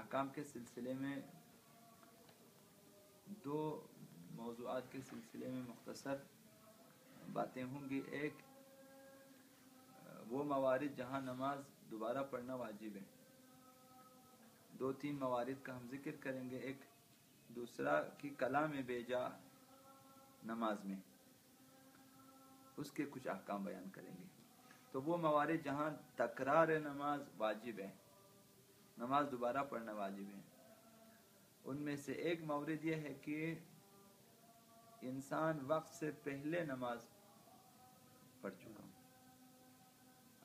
احکام کے سلسلے میں دو موضوعات کے سلسلے میں مختصر باتیں ہوں گی. ایک وہ موارد جہاں نماز دوبارہ پڑھنا واجب ہے، دو تین موارد کا ہم ذکر کریں گے. ایک دوسرا کہ کلام بیجا نماز میں اس کے کچھ احکام بیان کریں گے. تو وہ موارد جہاں تکرار نماز واجب ہے، نماز دوبارہ پڑھنا واجب ہے، ان میں سے ایک مورد یہ ہے کہ انسان وقت سے پہلے نماز پڑھ چکا ہوں.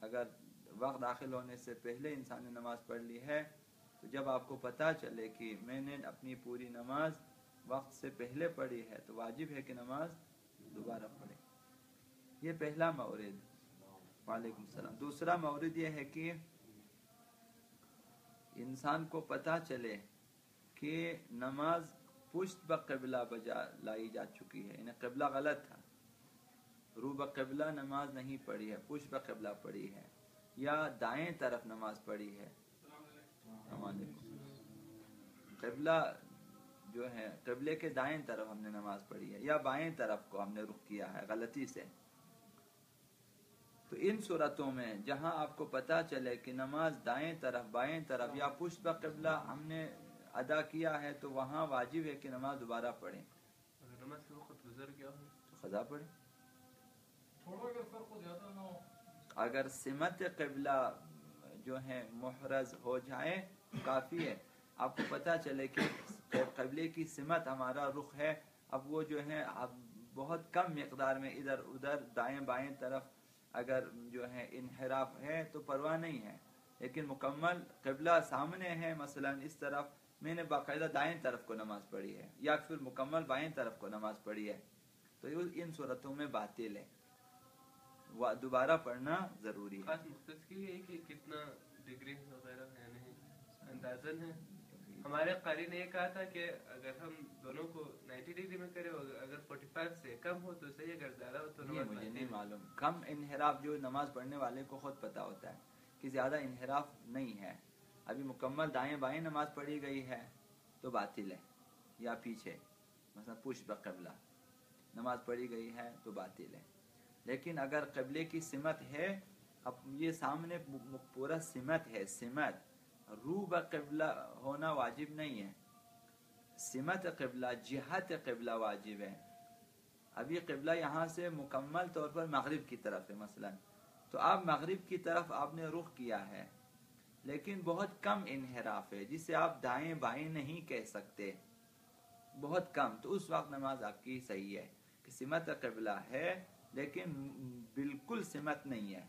اگر وقت داخل ہونے سے پہلے انسان نے نماز پڑھ لی ہے تو جب آپ کو پتہ چلے کہ میں نے اپنی پوری نماز وقت سے پہلے پڑھی ہے تو واجب ہے کہ نماز دوبارہ پڑھے. یہ پہلا مورد. وعلیکم السلام. دوسرا مورد یہ ہے کہ انسان کو پتہ چلے کہ نماز پشت بقبلہ بجا لائی جا چکی ہے، یعنی قبلہ غلط تھا، رو بقبلہ نماز نہیں پڑھی ہے، پشت بقبلہ پڑھی ہے، یا دائیں طرف نماز پڑھی ہے. السلام علیکم. قبلہ جو ہے قبلے کے دائیں طرف ہم نے نماز پڑھی ہے، یا بائیں طرف کو ہم نے رخ کیا ہے غلطی سے. تو ان صورتوں میں جہاں آپ کو پتہ چلے کہ نماز دائیں طرف، بائیں طرف یا پشت بقبلہ ہم نے ادا کیا ہے تو وہاں واجب ہے کہ نماز دوبارہ پڑھیں. اگر نماز سے وقت گزر گیا ہو تو قضا پڑھیں. تھوڑا اگر فرق زیادہ نہ ہو، اگر سمت قبلہ جو ہے محرز ہو جائے کافی ہے. آپ کو پتہ چلے کہ قبلے کی سمت ہمارا رخ ہے، اب وہ جو ہے اب بہت کم مقدار میں ادھر ادھر دائیں بائیں طرف اگر جو ہے انحراف ہے تو پرواہ نہیں ہے، لیکن مکمل قبلہ سامنے ہے، مثلا اس طرف میں نے باقاعدہ دائیں طرف کو نماز پڑھی ہے یا پھر مکمل بائیں طرف کو نماز پڑھی ہے تو ان صورتوں میں باطل ہے، دوبارہ پڑھنا ضروری ہے. خاص مختص کی ہے کہ کتنا ڈگری وغیرہ ہے نہیں اندازن ہے. ہمارے قاری نے یہ کہا تھا کہ اگر ہم دونوں کو 90 ڈگری میں کریں، اگر 45 سے کم ہو تو صحیح، اگر زیادہ ہو تو یہ مجھے نہیں معلوم. کم انحراف جو نماز پڑھنے والے کو خود پتہ ہوتا ہے کہ زیادہ انحراف نہیں ہے، ابھی مکمل دائیں بائیں نماز پڑھی گئی ہے تو باطل ہے، یا پیچھے مثلا پشت بقبلہ نماز پڑھی گئی ہے تو باطل ہے. لیکن اگر قبلے کی سمت ہے، اب یہ سامنے پورا سمت ہے، سمت رو بقبلہ ہونا واجب نہیں ہے، سمت قبلہ جہت قبلہ واجب ہے. ابھی قبلہ یہاں سے مکمل طور پر مغرب کی طرف ہے مثلا، تو آپ مغرب کی طرف آپ نے رخ کیا ہے لیکن بہت کم انحراف ہے جسے آپ دائیں بائیں نہیں کہہ سکتے، بہت کم، تو اس وقت نماز آپ کی صحیح ہے کہ سمت قبلہ ہے لیکن بالکل سمت نہیں ہے،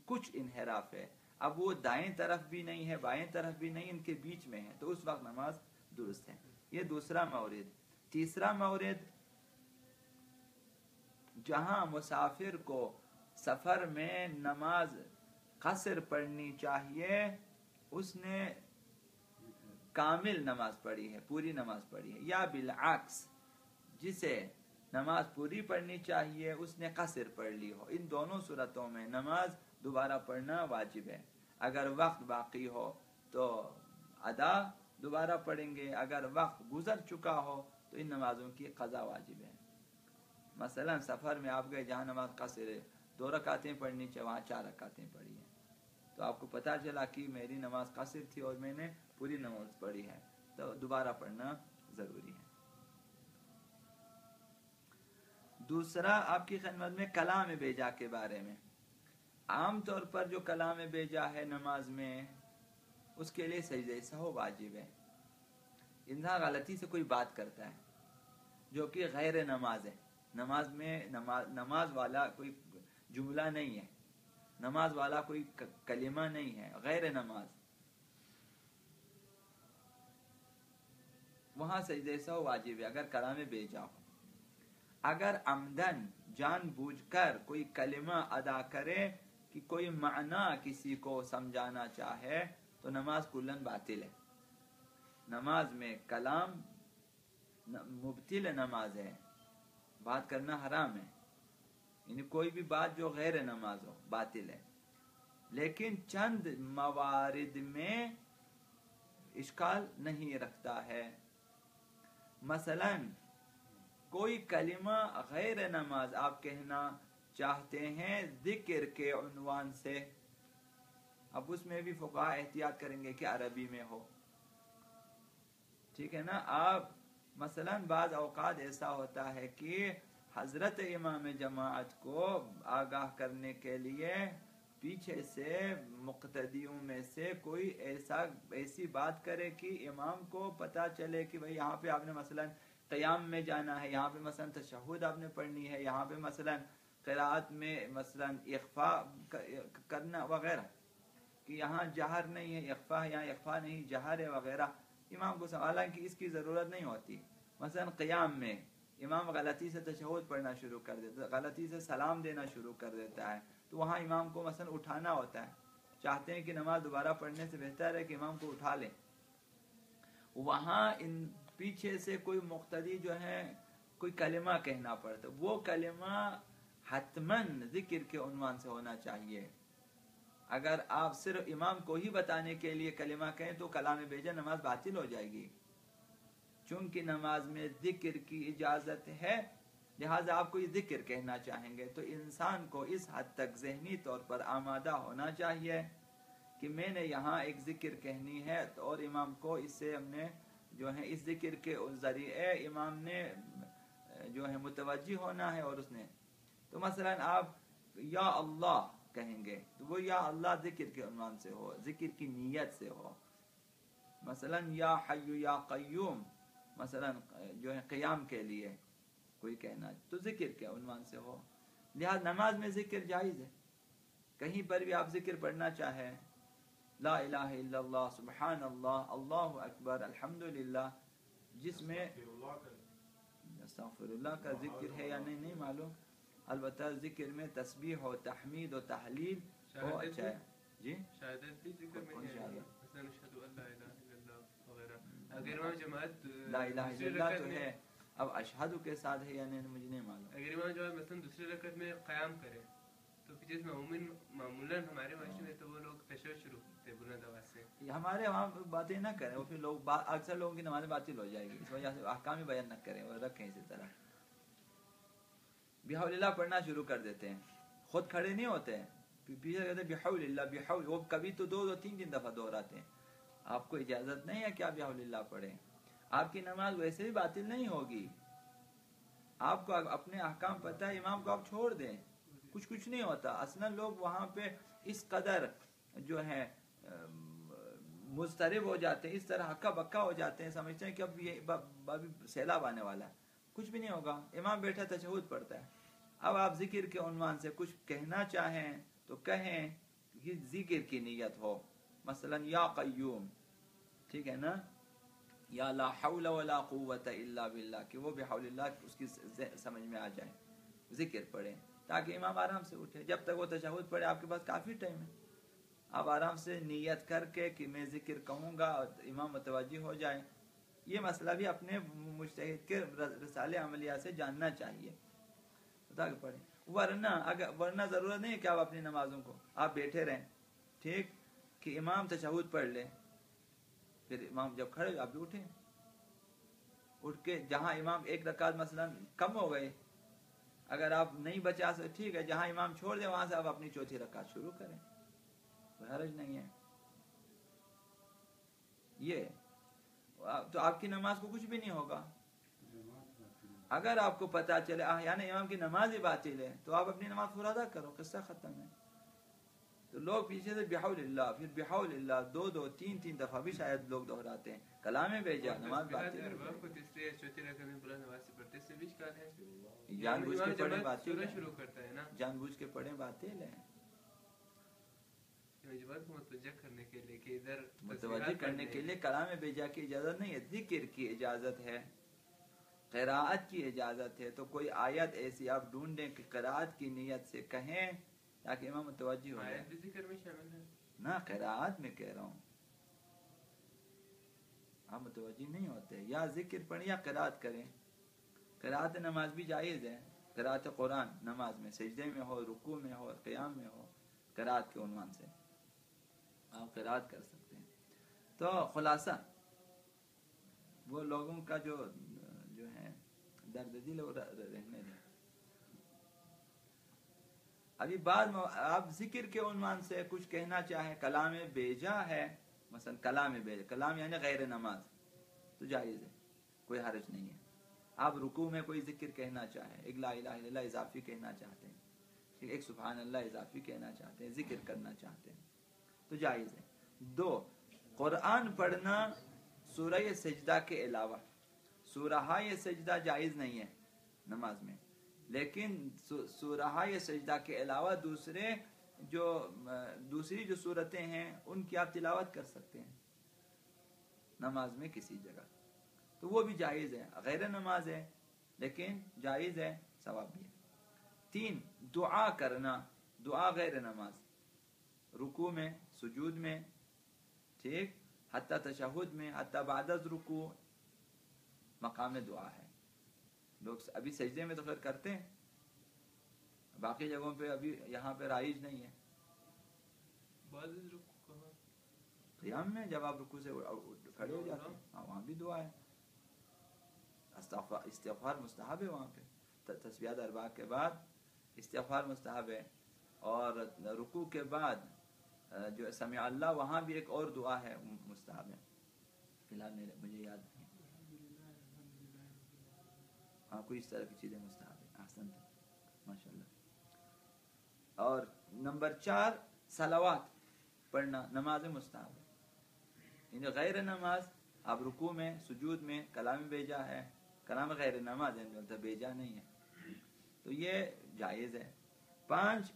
کچھ انحراف ہے. اب وہ دائیں طرف بھی نہیں ہے بائیں طرف بھی نہیں، ان کے بیچ میں ہے، تو اس وقت نماز درست ہے. یہ دوسرا مورد. تیسرا مورد جہاں مسافر کو سفر میں نماز قصر پڑھنی چاہیے، اس نے کامل نماز پڑھی ہے، پوری نماز پڑھی ہے، یا بالعکس جسے نماز پوری پڑھنی چاہیے اس نے قصر پڑھ لی ہو، ان دونوں صورتوں میں نماز دوبارہ پڑھنا واجب ہے. اگر وقت باقی ہو تو ادا دوبارہ پڑھیں گے، اگر وقت گزر چکا ہو تو ان نمازوں کی قضا واجب ہے. مثلا سفر میں آپ گئے جہاں نماز قصر ہے، 2 رکعتیں پڑھنی چاہیے، وہاں 4 رکعتیں پڑھی ہیں، تو آپ کو پتہ چلا کہ میری نماز قصر تھی اور میں نے پوری نماز پڑھی ہے تو دوبارہ پڑھنا ضروری ہے. دوسرا آپ کی خدمت میں کلام بیجا کے بارے میں. عام طور پر جو کلام بیجا ہے نماز میں اس کے لیے سجدہ سہو واجب ہے. انسان غلطی سے کوئی بات کرتا ہے جو کہ غیر نماز ہے، نماز میں نماز والا کوئی جملہ نہیں ہے، نماز والا کوئی کلمہ نہیں ہے، غیر نماز، وہاں سجدہ سہو واجب ہے اگر کلام بیجا ہو. اگر عمدن جان بوجھ کر کوئی کلمہ ادا کرے کہ کوئی معنی کسی کو سمجھانا چاہے تو نماز کلن باطل ہے. نماز میں کلام مبطل نماز ہے، بات کرنا حرام ہے، یعنی کوئی بھی بات جو غیر نماز ہو باطل ہے. لیکن چند موارد میں اشکال نہیں رکھتا ہے. مثلاً کوئی کلمہ غیر نماز آپ کہنا چاہتے ہیں ذکر کے عنوان سے، اب اس میں بھی فقہا احتیاط کریں گے کہ عربی میں ہو. ٹھیک ہے نا. آپ مثلا بعض اوقات ایسا ہوتا ہے کہ حضرت امام جماعت کو آگاہ کرنے کے لیے پیچھے سے مقتدیوں میں سے کوئی ایسی بات کرے کہ امام کو پتہ چلے کہ بھئی یہاں پہ آپ نے مثلا قیام میں جانا ہے، یہاں پہ مثلا تشہد آپ نے پڑھنی ہے، یہاں پہ مثلا قرات میں مثلا اخفاء کرنا وغیرہ، کہ یہاں جہر نہیں ہے اخفاء، یہاں اخفاء نہیں جہر ہے وغیرہ. امام کو حالانکہ اس کی ضرورت نہیں ہوتی. مثلا قیام میں امام غلطی سے تشہد پڑھنا شروع کر دیتا ہے، غلطی سے سلام دینا شروع کر دیتا ہے، تو وہاں امام کو مثلا اٹھانا ہوتا ہے. چاہتے ہیں کہ نماز دوبارہ پڑھنے سے بہتر ہے کہ امام کو اٹھا لیں. وہاں ان پیچھے سے کوئی مقتدی جو ہے کوئی کلمہ کہنا پڑتا، وہ کلمہ حتماً ذکر کے عنوان سے ہونا چاہیے. اگر آپ صرف امام کو ہی بتانے کے لیے کلمہ کہیں تو کلام بیجا نماز باطل ہو جائے گی. چونکہ نماز میں ذکر کی اجازت ہے، لہٰذا آپ کو یہ ذکر کہنا چاہیں گے تو انسان کو اس حد تک ذہنی طور پر آمادہ ہونا چاہیے کہ میں نے یہاں ایک ذکر کہنی ہے، اور امام کو اس سے ہم نے جو ہے اس ذکر کے ذریعے امام نے جو ہے متوجہ ہونا ہے. اور اس نے تو مثلا آپ یا اللہ کہیں گے تو وہ یا اللہ ذکر کے عنوان سے ہو، ذکر کی نیت سے ہو. مثلا یا حی یا قیوم مثلا جو ہے قیام کے لیے کوئی کہنا تو ذکر کے عنوان سے ہو. لہذا نماز میں ذکر جائز ہے. کہیں پر بھی آپ ذکر پڑھنا چاہیں، لا الہ الا اللہ، سبحان اللہ، اللہ اکبر، الحمدللہ، جس میں استغفر اللہ کا ذکر ہے یا نہیں معلوم، البتہ ذکر میں تسبیح و تحمید و تحلیل ہو. اچھا ہے جی، شہادت بھی ذکر میں کون ہے، شہادت؟ مثلا اشہد ان لا الہ الا اللہ وغیرہ. اگر امام جماعت لا الہ الا اللہ تو ہے، اب اشہد کے ساتھ ہے یا نہیں مجھے نہیں معلوم. اگر امام جماعت مثلا دوسری رکعت میں قیام کرے تو پھر جس معمولاً ہمارے معاشرے میں تو وہ لوگ تشہد شروع کرتے ہیں بلند آواز سے. ہمارے وہاں باتیں نہ کریں، وہ پھر لوگ اکثر لوگوں کی نمازیں باطل ہو جائے گی، اس وجہ سے احکام ہی بیان نہ کریں، وہ رکھیں اسی طرح. بحول اللہ پڑھنا شروع کر دیتے ہیں، خود کھڑے نہیں ہوتے ہیں، پیچھے کہتے ہیں بحول اللہ بحول، وہ کبھی تو 2-3 دفعہ دہراتے ہیں. آپ کو اجازت نہیں ہے کہ آپ بحول اللہ پڑھیں. آپ کی نماز ویسے بھی باطل نہیں ہوگی. آپ کو اپنے احکام پتہ ہے، امام کو آپ چھوڑ دیں، کچھ نہیں ہوتا. اصلا لوگ وہاں پہ اس قدر جو ہے مضطرب ہو جاتے ہیں، اس طرح ہکا بکا ہو جاتے ہیں، سمجھتے ہیں کہ اب یہ سیلاب آنے والا ہے. کچھ بھی نہیں ہوگا. امام بیٹھا تشہد پڑھتا ہے. اب آپ ذکر کے عنوان سے کچھ کہنا چاہیں تو کہیں، یہ ذکر کی نیت ہو. مثلا یا قیوم، ٹھیک ہے نا، یا لا حول ولا قوت الا باللہ، کہ وہ بحول اللہ اس کی سمجھ میں آ جائے. ذکر پڑھیں تاکہ امام آرام سے اٹھے. جب تک وہ تشہد پڑھے آپ کے پاس کافی ٹائم ہے. آپ آرام سے نیت کر کے کہ میں ذکر کہوں گا اور امام متوجہ ہو جائے. یہ مسئلہ بھی اپنے مجتہد کے رسالے عملیہ سے جاننا چاہیے. پڑھیں. ورنہ ضرورت نہیں ہے کہ آپ اپنی نمازوں کو آپ بیٹھے رہیں، ٹھیک، کہ امام تشہد پڑھ لیں، پھر امام جب کھڑے آپ بھی اٹھیں. اٹھ کے جہاں امام ایک رکعت مثلا کم ہو گئے، اگر آپ نہیں بچا سکتے ٹھیک ہے، جہاں امام چھوڑ دیں وہاں سے آپ اپنی چوتھی رکعت شروع کریں، کوئی حرج نہیں ہے. یہ تو آپ کی نماز کو کچھ بھی نہیں ہوگا. اگر آپ کو پتا چلے یعنی امام کی نماز ہی باطل ہے تو آپ اپنی نماز پورا ادا کرو، قصہ ختم ہے. تو لوگ پیچھے سے بحول اللہ، پھر بحول اللہ 2-3 دفعہ بھی شاید لوگ دہراتے ہیں. کلام بھیجا نماز باطل ہے. جان بوجھ کے پڑھیں باطل ہے، شروع کرتا ہے نا، جان بوجھ کے پڑھیں باطل ہے. متوجہ کرنے کے لیے کہ ادھر متوجہ کرنے کے لیے کلام بیجا کی اجازت نہیں ہے، ذکر کی اجازت ہے، قراءت کی اجازت ہے. تو کوئی آیت ایسی آپ ڈھونڈیں کہ قراءت کی نیت سے کہیں تاکہ امام متوجہ ہو جائے. آیت بھی ذکر میں شامل ہے نہ قراءت میں کہہ رہا ہوں، آپ متوجہ نہیں ہوتے. یا ذکر پڑھیں یا قراءت کریں. قراءت نماز بھی جائز ہے، قراءت قرآن نماز میں سجدے میں ہو، رکوع میں ہو، قیام میں ہو، قراءت کے عنوان سے آپ قراءت کر سکتے ہیں. تو خلاصہ وہ لوگوں کا جو ہے درد دل وہ رہنے دیں. ابھی بعد آپ ذکر کے عنوان سے کچھ کہنا چاہیں، کلام بیجا ہے، مثلا کلام بیجا، کلام یعنی غیر نماز، تو جائز ہے، کوئی حرج نہیں ہے. آپ رکوع میں کوئی ذکر کہنا چاہیں، ایک لا الہ الا اللہ اضافی کہنا چاہتے ہیں، ایک سبحان اللہ اضافی کہنا چاہتے ہیں، ذکر کرنا چاہتے ہیں، تو جائز ہے. 2، قرآن پڑھنا سورہ سجدہ کے علاوہ. سورہ سجدہ جائز نہیں ہے نماز میں، لیکن سورہ سجدہ کے علاوہ دوسری جو صورتیں ہیں ان کی آپ تلاوت کر سکتے ہیں نماز میں کسی جگہ، تو وہ بھی جائز ہے. غیر نماز ہے لیکن جائز ہے، ثواب بھی ہے. 3، دعا کرنا، دعا غیر نماز، رکوع میں، سجود میں، ٹھیک، حتی تشہد میں، حتی بعد از رکوع مقام دعا ہے. لوگ ابھی سجدے میں تو پھر کرتے ہیں، باقی جگہوں پہ ابھی یہاں پہ رائج نہیں ہے. قیام میں جب آپ رکوع سے کھڑے ہو جاتے ہیں، ہاں وہاں بھی دعا ہے. استغفار مستحب ہے وہاں پہ، تسبیحات اربع کے بعد استغفار مستحب ہے. اور رکوع کے بعد جو سمع اللہ، وہاں بھی ایک اور دعا ہے مستحب ہے، فی الحال مجھے یاد نہیں. ہاں کوئی اس طرح کی چیزیں مستحب ہے. احسن، ماشاء اللہ. اور نمبر 4، صلوات پڑھنا نماز میں مستحب ہے. یعنی غیر نماز آپ رکوع میں، سجود میں، کلام بیجا ہے، کلام غیر نماز ہے، بیجا نہیں ہے، تو یہ جائز ہے. 5،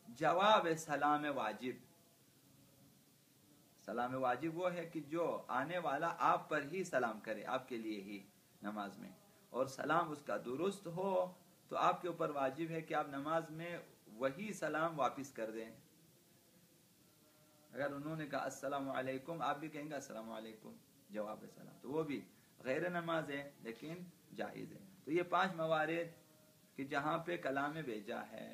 جواب سلام واجب. سلام واجب وہ ہے کہ جو آنے والا آپ پر ہی سلام کرے، آپ کے لیے ہی نماز میں، اور سلام اس کا درست ہو تو آپ کے اوپر واجب ہے کہ آپ نماز میں وہی سلام واپس کر دیں. اگر انہوں نے کہا السلام علیکم، آپ بھی کہیں گے السلام علیکم جواب سلام، تو وہ بھی غیر نماز ہے لیکن جائز ہے. تو یہ 5 موارد کہ جہاں پہ کلام بیجا ہے